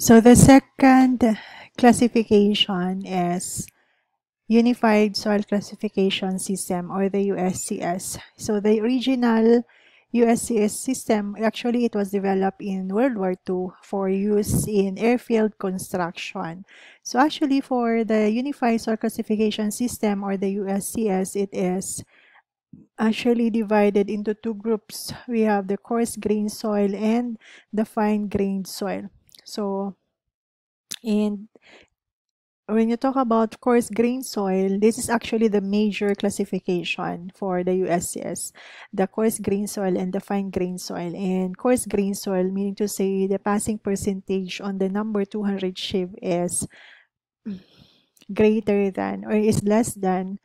So the second classification is Unified Soil Classification System, or the USCS. So the original USCS system, actually it was developed in World War II for use in airfield construction. So actually for the Unified Soil Classification System, or the USCS, it is actually divided into two groups. We have the coarse grained soil and the fine grained soil. So, and when you talk about coarse grained soil, this is actually the major classification for the USCS, the coarse grained soil and the fine grained soil. And coarse grained soil, meaning to say the passing percentage on the number 200 sheaf is greater than, or is less than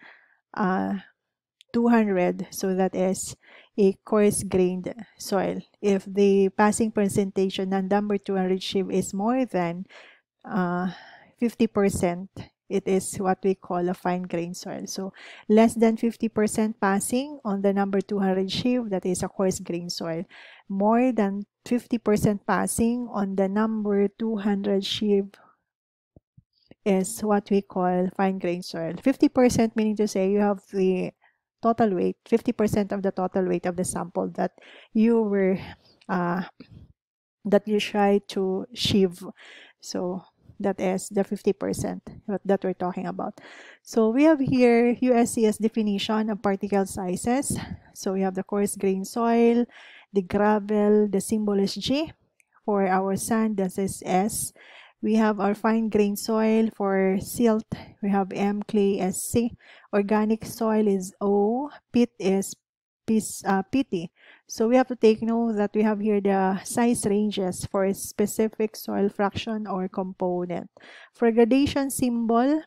200, so that is a coarse grained soil. If the passing percentage on the number 200 sheaf is more than 50%, it is what we call a fine grained soil. So less than 50% passing on the number 200 sheaf, that is a coarse grained soil. More than 50% passing on the number 200 sheaf is what we call fine grained soil. 50% meaning to say you have the total weight, 50% of the total weight of the sample that you were that you try to sheave. So that is the 50% that we're talking about. So we have here USCS definition of particle sizes. So we have the coarse grained soil, the gravel, the symbol is G. For our sand, this is S. We have our fine grained soil. For silt, we have M, clay, SC. Organic soil is O. Peat is PT. So we have to take note that we have here the size ranges for a specific soil fraction or component. For gradation symbol,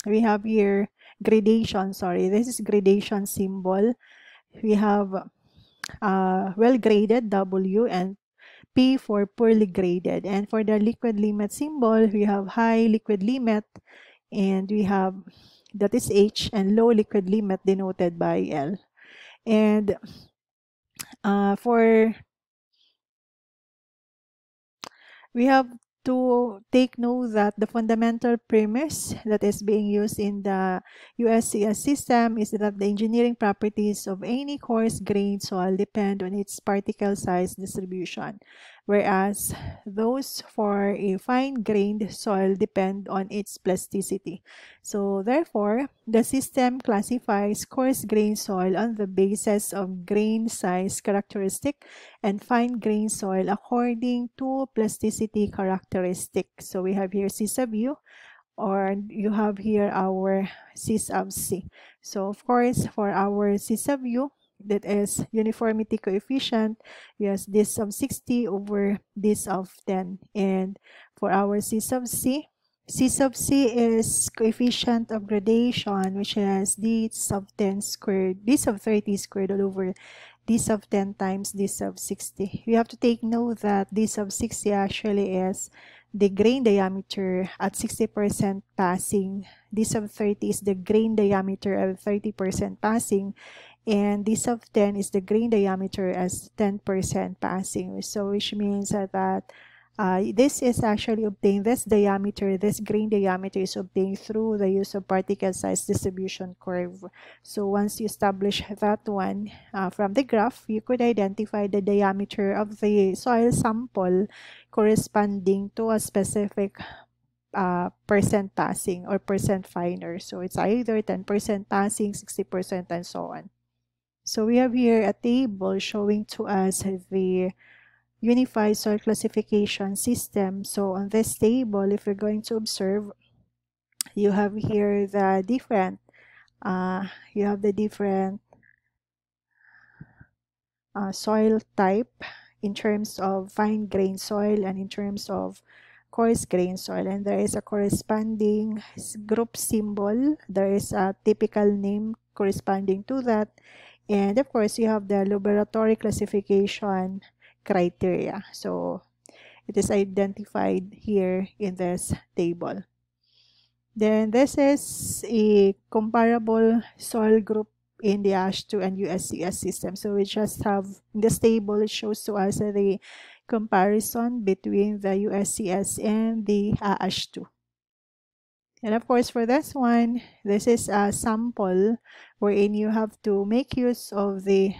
we have here gradation, this is gradation symbol. We have well graded, W, and P for poorly graded. And for the liquid limit symbol, we have high liquid limit, and we have, that is H, and low liquid limit denoted by L. And we have to take note that the fundamental premise that is being used in the USCS system is that the engineering properties of any coarse grained soil depend on its particle size distribution, whereas those for a fine grained soil depend on its plasticity. So therefore, the system classifies coarse grained soil on the basis of grain size characteristic and fine grained soil according to plasticity characteristics. So we have here C sub U, or you have here our C sub C. So of course, for our C sub U, that is uniformity coefficient, yes, this of 60 over this of 10. And for our C sub C is coefficient of gradation, which is d sub 10 squared, d sub 30 squared all over d sub 10 times d sub 60. We have to take note that d sub 60 actually is the grain diameter at 60% passing. D sub 30 is the grain diameter at 30% passing. And d sub 10 is the grain diameter as 10% passing. So which means that this is actually obtained, this grain diameter is obtained through the use of particle size distribution curve. So once you establish that one from the graph, you could identify the diameter of the soil sample corresponding to a specific percent passing or percent finer. So it's either 10% passing, 60%, and so on. So we have here a table showing to us the unified soil classification system. So on this table, if you're going to observe, you have here the different soil type in terms of fine grained soil and in terms of coarse grained soil, and there is a corresponding group symbol. There is a typical name corresponding to that, and of course you have the laboratory classification criteria. So it is identified here in this table. Then this is a comparable soil group in the AASHTO and USCS system. So we just have in this table, it shows to us the comparison between the USCS and the AASH2. And of course, for this one, this is a sample wherein you have to make use of the